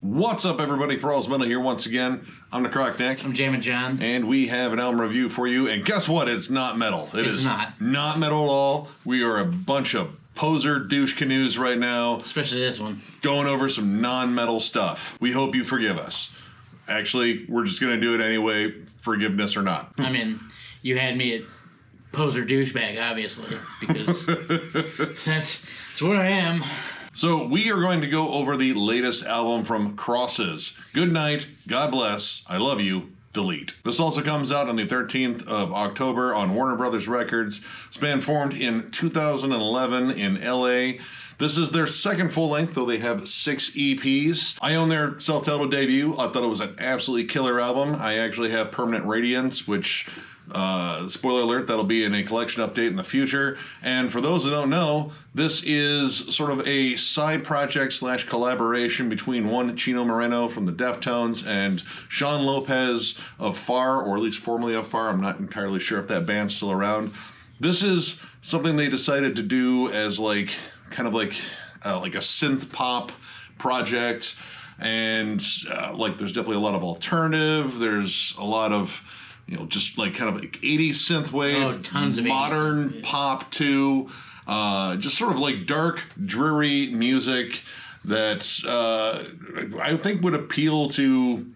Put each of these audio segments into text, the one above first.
What's up, everybody? Thralls Metal here once again. I'm Necrotic Nick. I'm Jammin John. And we have an album review for you. And guess what? It's not metal. It's not. Not metal at all. We are a bunch of poser douche canoes right now. Especially this one. Going over some non-metal stuff. We hope you forgive us. Actually, we're just going to do it anyway, forgiveness or not. I mean, you had me at poser douchebag, obviously, because that's what I am. So we are going to go over the latest album from Crosses. Goodnight, God Bless, I Love You, Delete. This also comes out on the 13th of October on Warner Brothers Records. This band formed in 2011 in LA. This is their second full length, though they have 6 EPs. I own their self-titled debut. I thought it was an absolutely killer album. I actually have Permanent Radiance, which, spoiler alert, that'll be in a collection update in the future. And for those that don't know, this is sort of a side project / collaboration between one Chino Moreno from the Deftones and Sean Lopez of Far, or at least formerly of Far. I'm not entirely sure if that band's still around. This is something they decided to do as kind of like a synth pop project, and there's definitely a lot of alternative. There's a lot of just kind of 80s synthwave, tons of modern 80s. pop too. Just sort of dark, dreary music that I think would appeal to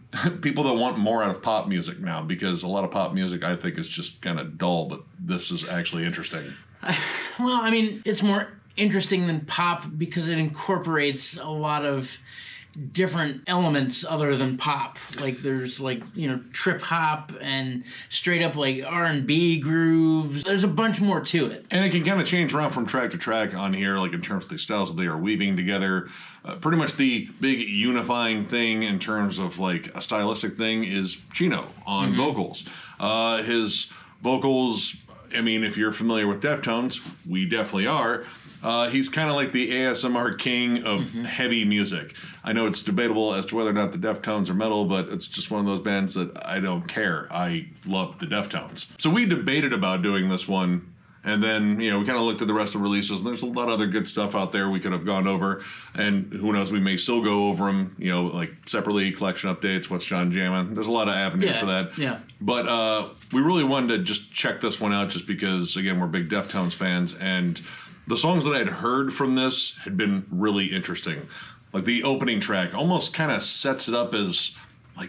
people that want more out of pop music now, because a lot of pop music I think is just kind of dull, but this is actually interesting. Well, I mean, it's more interesting than pop because it incorporates a lot of different elements other than pop. There's trip hop and straight up R&B grooves. There's a bunch more to it. And it can kind of change around from track to track on here, in terms of the styles that they are weaving together. Pretty much the big unifying thing in terms of a stylistic thing is Chino on vocals. His vocals, I mean, if you're familiar with Deftones, we definitely are. He's kind of like the ASMR king of heavy music. I know it's debatable as to whether or not the Deftones are metal, but it's just one of those bands that I don't care. I love the Deftones. So we debated about doing this one, and then, we kind of looked at the rest of the releases, and there's a lot of other good stuff out there we could have gone over, and who knows, we may still go over them, separately, collection updates, what's John Jammin. There's a lot of avenues for that. Yeah. But we really wanted to just check this one out just because, again, we're big Deftones fans, and the songs that I'd heard from this had been really interesting. The opening track almost kind of sets it up as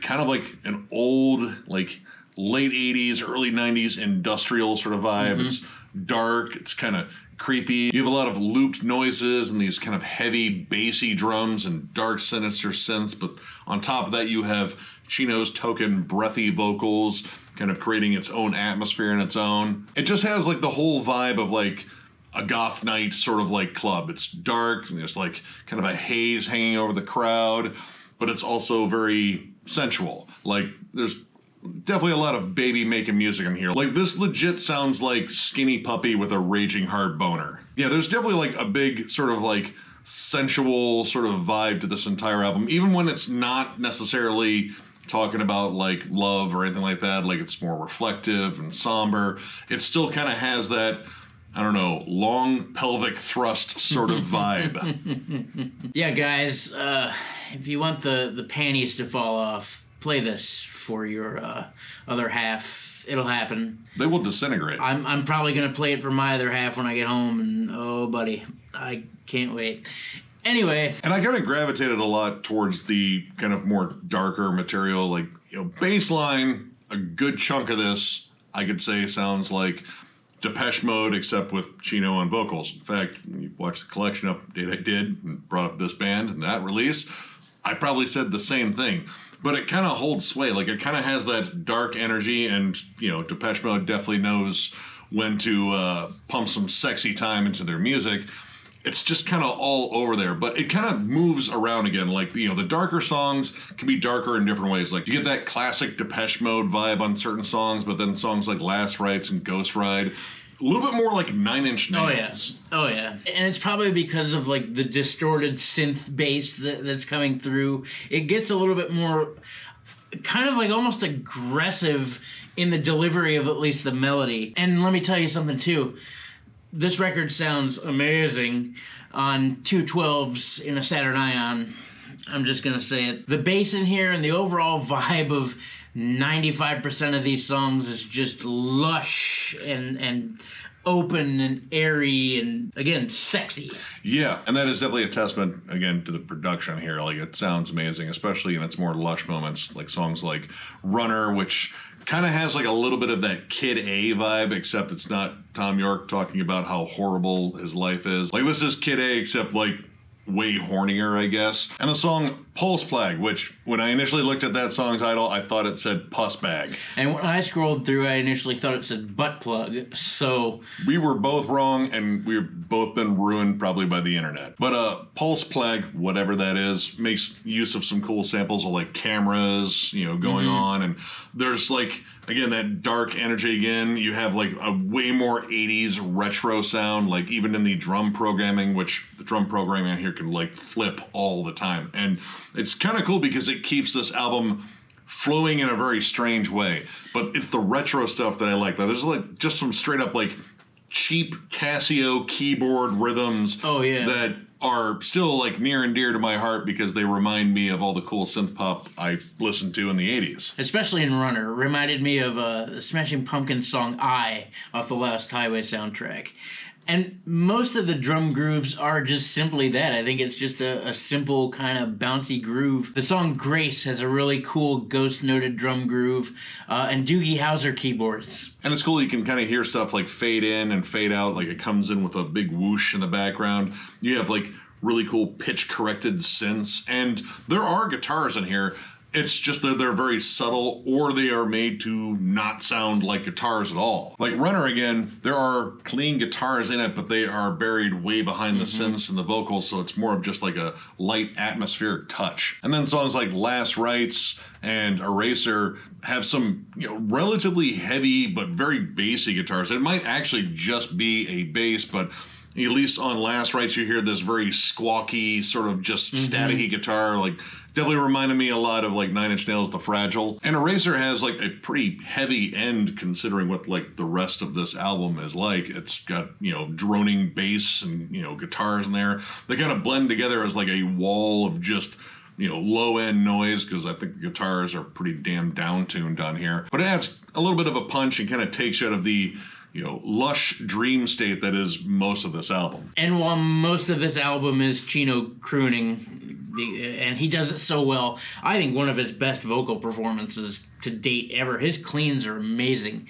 kind of an old, late 80s, early 90s industrial sort of vibe. It's dark, it's kind of creepy. You have a lot of looped noises and these kind of heavy bassy drums and dark sinister synths, but on top of that you have Chino's token breathy vocals kind of creating its own atmosphere in its own. It just has the whole vibe of a goth night sort of club. It's dark, and there's kind of a haze hanging over the crowd, but it's also very sensual. There's definitely a lot of baby making music in here. This legit sounds like Skinny Puppy with a raging hard boner. Yeah, there's definitely a big sort of sensual sort of vibe to this entire album, even when it's not necessarily talking about love or anything like that. It's more reflective and somber. It still kind of has that, I don't know, long pelvic thrust sort of vibe. Yeah, guys, if you want the panties to fall off, play this for your other half. It'll happen. They will disintegrate. I'm probably going to play it for my other half when I get home, and oh, buddy, I can't wait. Anyway. And I kind of gravitated a lot towards the kind of more darker material. Baseline, a good chunk of this, I could say, sounds like Depeche Mode, except with Chino on vocals. In fact, when you watch the collection update I did and brought up this band and that release, I probably said the same thing. But it kind of holds sway. It kind of has that dark energy, and, Depeche Mode definitely knows when to pump some sexy time into their music. It's just kind of all over there, but it kind of moves around again. The darker songs can be darker in different ways. You get that classic Depeche Mode vibe on certain songs, but then songs like Last Rites and Ghost Ride, a little bit more like Nine Inch Nails. Oh yeah. And it's probably because of the distorted synth bass that's coming through. It gets a little bit more kind of almost aggressive in the delivery of at least the melody. And let me tell you something too. This record sounds amazing on 212s in a Saturn Ion. I'm just going to say it. The bass in here and the overall vibe of 95% of these songs is just lush and open and airy and, again, sexy. Yeah, and that is definitely a testament, again, to the production here. Like, it sounds amazing, especially in its more lush moments, like songs like Runner, which kind of has like a little bit of that Kid A vibe, except it's not Tom York talking about how horrible his life is. Like, this is Kid A, except like way hornier, I guess. And the song Pulse Plague, which when I initially looked at that song title, I thought it said Puss Bag. And when I scrolled through, I initially thought it said Butt Plug, so... We were both wrong, and we've both been ruined probably by the internet. But Pulse Plague, whatever that is, makes use of some cool samples of like cameras, you know, going on, and there's like, again, that dark energy again. You have like a way more 80s retro sound, like even in the drum programming, which the drum programming here can like flip all the time. And it's kind of cool because it keeps this album flowing in a very strange way. But it's the retro stuff that I like. There's like just some straight up like cheap Casio keyboard rhythms that are still like near and dear to my heart because they remind me of all the cool synth pop I listened to in the 80s. Especially in Runner. It reminded me of the Smashing Pumpkins song I off the Last Highway soundtrack. And most of the drum grooves are just simply that. I think it's just a simple kind of bouncy groove. The song Grace has a really cool ghost-noted drum groove and Doogie Howser keyboards. And it's cool you can kind of hear stuff like fade in and fade out, like it comes in with a big whoosh in the background. You have like really cool pitch-corrected synths, and there are guitars in here. It's just that they're very subtle, or they are made to not sound like guitars at all. Like Runner, again, there are clean guitars in it, but they are buried way behind the synths and the vocals, so it's more of just like a light atmospheric touch. And then songs like Last Rites and Eraser have some, you know, relatively heavy but very bassy guitars. It might actually just be a bass, but at least on Last Rites, you hear this very squawky, sort of just staticky guitar, like definitely reminded me a lot of like Nine Inch Nails' The Fragile. And Eraser has like a pretty heavy end considering what like the rest of this album is like. It's got, you know, droning bass and, you know, guitars in there. They kind of blend together as like a wall of just, you know, low end noise, because I think the guitars are pretty damn down-tuned on here. But it adds a little bit of a punch and kind of takes you out of the, you know, lush dream state that is most of this album. And while most of this album is Chino crooning, and he does it so well, I think one of his best vocal performances to date ever. His cleans are amazing.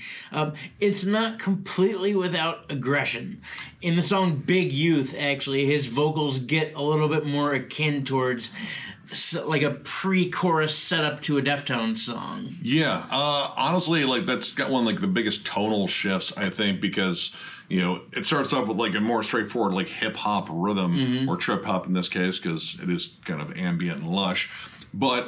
It's not completely without aggression. In the song Big Youth, actually, his vocals get a little bit more akin towards like a pre-chorus setup to a Deftones song. Yeah, honestly, like that's got one of like the biggest tonal shifts, I think, because, you know, it starts off with like a more straightforward like hip hop rhythm, or trip hop in this case, because it is kind of ambient and lush. But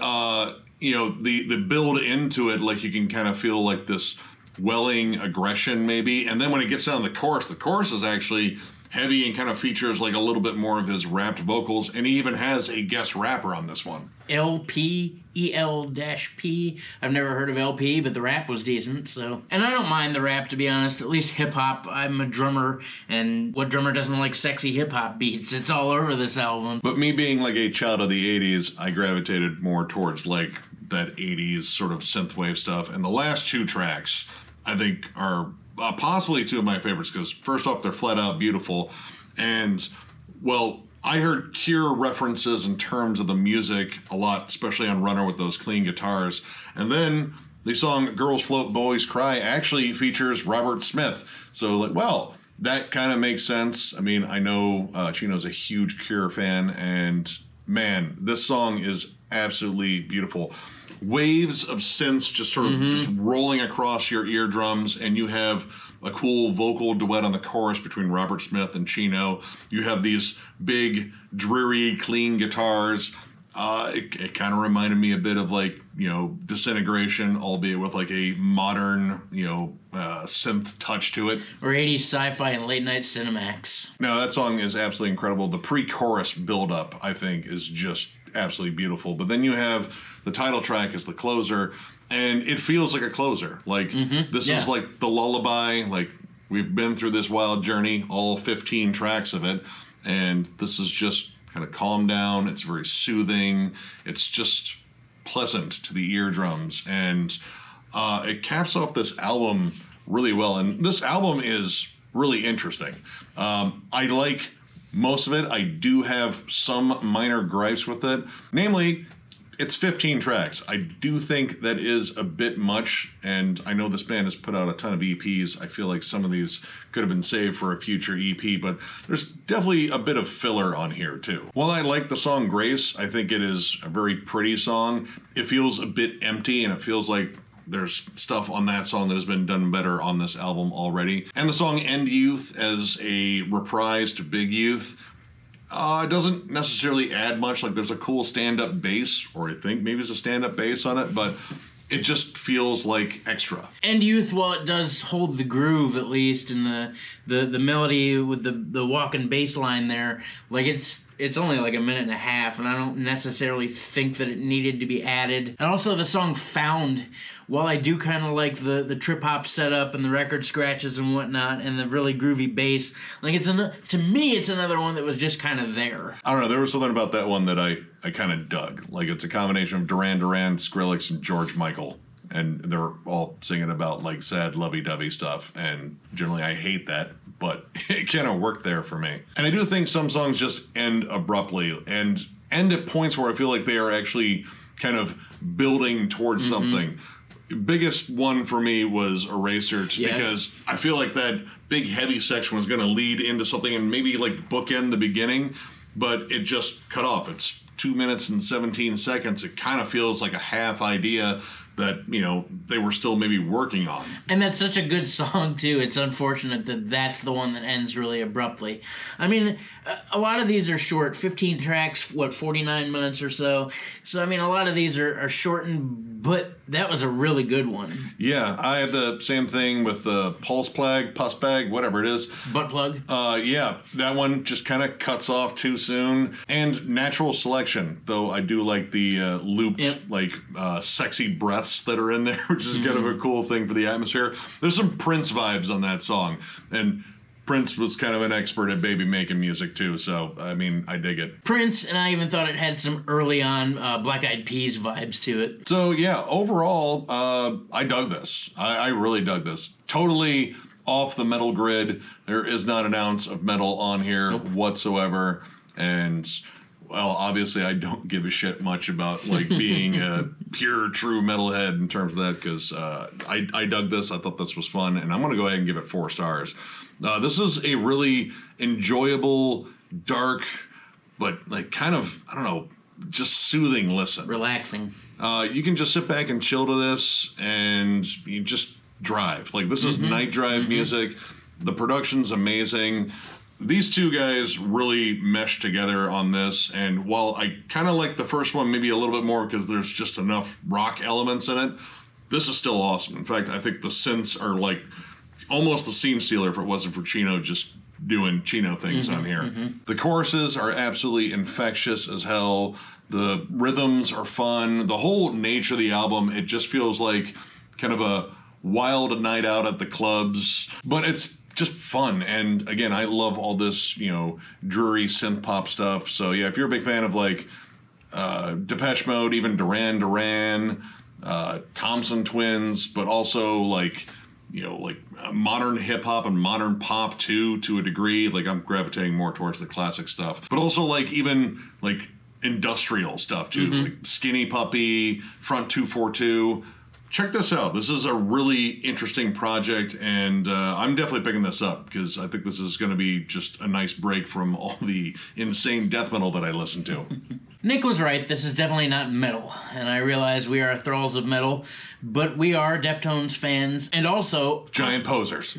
you know, the build into it, like you can kind of feel like this welling aggression maybe, and then when it gets down to the chorus is actually heavy and kind of features like a little bit more of his rapped vocals, and he even has a guest rapper on this one. LP, EL-P. I've never heard of LP, but the rap was decent, so. And I don't mind the rap, to be honest, at least hip-hop. I'm a drummer, and what drummer doesn't like sexy hip-hop beats? It's all over this album. But me being like a child of the 80s, I gravitated more towards like that 80s sort of synthwave stuff, and the last two tracks, I think, are possibly two of my favorites, because first off, they're flat out beautiful, and, well, I heard Cure references in terms of the music a lot, especially on Runner with those clean guitars. And then the song Girls Float, Boys Cry actually features Robert Smith. So, like, well, that kind of makes sense. I mean, I know Chino's a huge Cure fan, and man, this song is absolutely beautiful. Waves of synths just sort of just rolling across your eardrums, and you have a cool vocal duet on the chorus between Robert Smith and Chino. You have these big, dreary, clean guitars. It kind of reminded me a bit of like, you know, Disintegration, albeit with like a modern, you know, synth touch to it. Or 80s sci-fi and late night Cinemax. No, that song is absolutely incredible. The pre-chorus build-up, I think, is just absolutely beautiful. But then you have the title track as the closer, and it feels like a closer. Like, this is like the lullaby. Like, we've been through this wild journey, all 15 tracks of it, and this is just kind of calm down. It's very soothing. It's just pleasant to the eardrums, and it caps off this album really well. And this album is really interesting. I like most of it. I do have some minor gripes with it. Namely, it's 15 tracks. I do think that is a bit much, and I know this band has put out a ton of EPs. I feel like some of these could have been saved for a future EP, but there's definitely a bit of filler on here too. While I like the song Grace, I think it is a very pretty song. It feels a bit empty, and it feels like there's stuff on that song that has been done better on this album already. And the song End Youth as a reprise to Big Youth, it doesn't necessarily add much. Like, there's a cool stand-up bass, or I think maybe it's a stand-up bass on it, but it just feels like extra. End Youth, while it does hold the groove, at least, in the melody with the walking bass line there, like, it's only like a minute and a half, and I don't necessarily think that it needed to be added. And also the song Found, while I do kind of like the trip-hop setup and the record scratches and whatnot and the really groovy bass, like, to me, it's another one that was just kind of there. I don't know, there was something about that one that I kind of dug. Like, it's a combination of Duran Duran, Skrillex, and George Michael. And they're all singing about, like, sad, lovey-dovey stuff. And generally I hate that, but it kind of worked there for me. And I do think some songs just end abruptly and end at points where I feel like they are actually kind of building towards something. Biggest one for me was Eraser, just because I feel like that big heavy section was going to lead into something and maybe like bookend the beginning, but it just cut off. It's 2 minutes and 17 seconds. It kind of feels like a half idea that, you know, they were still maybe working on. And that's such a good song, too. It's unfortunate that that's the one that ends really abruptly. I mean, a lot of these are short, 15 tracks, 49 minutes or so. So, I mean, a lot of these are shortened, but that was a really good one. Yeah, I had the same thing with the Pulse Plug, Pus Bag, whatever it is. Butt Plug. Yeah, that one just kind of cuts off too soon. And Natural Selection, though I do like the looped, sexy breaths that are in there, which is kind of a cool thing for the atmosphere. There's some Prince vibes on that song, and Prince was kind of an expert at baby making music too, so I mean, I dig it. Prince, and I even thought it had some early on Black Eyed Peas vibes to it. So yeah, overall, I dug this. I really dug this. Totally off the metal grid. There is not an ounce of metal on here whatsoever, and well, obviously, I don't give a shit much about like being a pure, true metalhead in terms of that, because I dug this. I thought this was fun, and I'm going to go ahead and give it 4 stars. This is a really enjoyable, dark, but like kind of, I don't know, just soothing listen. Relaxing. You can just sit back and chill to this, and you just drive. Like, this is night drive music. The production's amazing. These two guys really meshed together on this, and while I kind of like the first one maybe a little bit more because there's just enough rock elements in it, this is still awesome. In fact, I think the synths are like almost the scene stealer if it wasn't for Chino just doing Chino things on here. The choruses are absolutely infectious as hell. The rhythms are fun. The whole nature of the album, it just feels like kind of a wild night out at the clubs, but it's just fun. And again, I love all this, you know, dreary synth pop stuff. So yeah, if you're a big fan of like Depeche Mode, even Duran Duran, Thompson Twins, but also like, you know, like modern hip hop and modern pop too, to a degree. Like, I'm gravitating more towards the classic stuff, but also like even like industrial stuff too, like Skinny Puppy, Front 242. Check this out. This is a really interesting project, and I'm definitely picking this up because I think this is going to be just a nice break from all the insane death metal that I listen to. Nick was right. This is definitely not metal, and I realize we are thralls of metal, but we are Deftones fans, and also giant posers.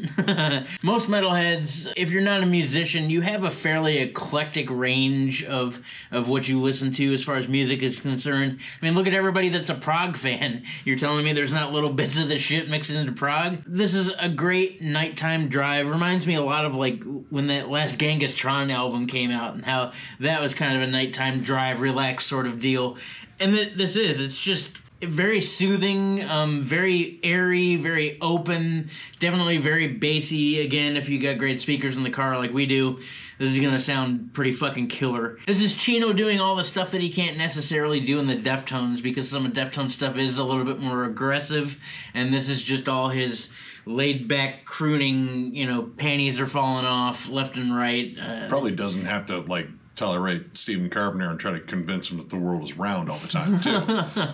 Most metalheads, if you're not a musician, you have a fairly eclectic range of what you listen to as far as music is concerned. I mean, look at everybody that's a prog fan. You're telling me there's not little bits of this shit mixed into prog? This is a great nighttime drive. Reminds me a lot of like when that last Genghis Tron album came out and how that was kind of a nighttime drive, relaxed sort of deal. And it's just very soothing, very airy, very open, definitely very bassy. Again, if you got great speakers in the car like we do, this is gonna sound pretty fucking killer. This is Chino doing all the stuff that he can't necessarily do in the Deftones, because some of Deftones stuff is a little bit more aggressive, and this is just all his laid-back crooning, you know, panties are falling off left and right. Probably doesn't have to, like, tolerate Stephen Carpenter and try to convince him that the world is round all the time, too.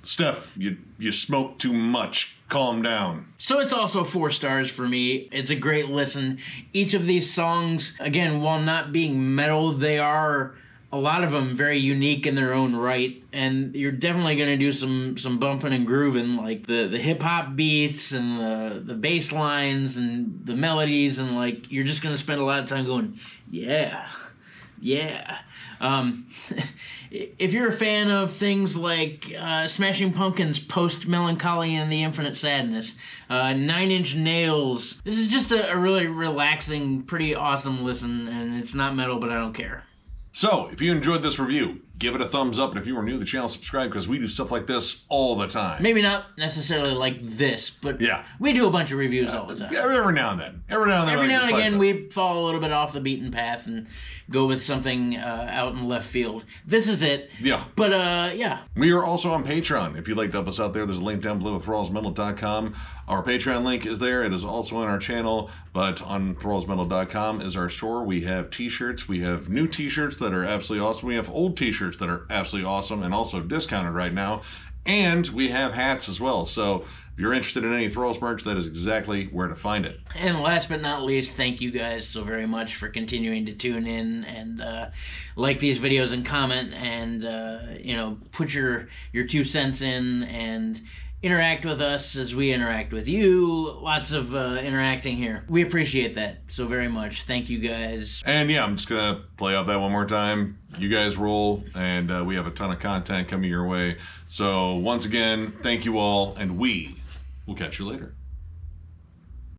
Steph, you smoke too much. Calm down. So it's also 4 stars for me. It's a great listen. Each of these songs, again, while not being metal, they are, a lot of them, very unique in their own right. And you're definitely going to do some bumping and grooving, like the hip-hop beats and the bass lines and the melodies. And, like, you're just going to spend a lot of time going, yeah, yeah. If you're a fan of things like Smashing Pumpkins' Post Melancholy and the Infinite Sadness, 9 Inch Nails, this is just a really relaxing, pretty awesome listen, and it's not metal, but I don't care. So, if you enjoyed this review, give it a thumbs up, and if you are new to the channel, subscribe, because we do stuff like this all the time. Maybe not necessarily like this, but yeah, we do a bunch of reviews all the time. Every now and then. Every now and again, we fall a little bit off the beaten path and go with something out in left field. This is it. Yeah. But, yeah. We are also on Patreon. If you'd like to help us out there, there's a link down below at thrallsmetal.com. Our Patreon link is there. It is also on our channel, but on thrallsmetal.com is our store. We have t-shirts. We have new t-shirts that are absolutely awesome. We have old t-shirts that are absolutely awesome and also discounted right now. And we have hats as well. So if you're interested in any Thralls merch, that is exactly where to find it. And last but not least, thank you guys so very much for continuing to tune in and like these videos and comment and, you know, put your 2 cents in and interact with us as we interact with you. Lots of interacting here. We appreciate that so very much. Thank you guys. And yeah, I'm just going to play off that one more time. You guys roll, and we have a ton of content coming your way. So once again, thank you all, and we will catch you later.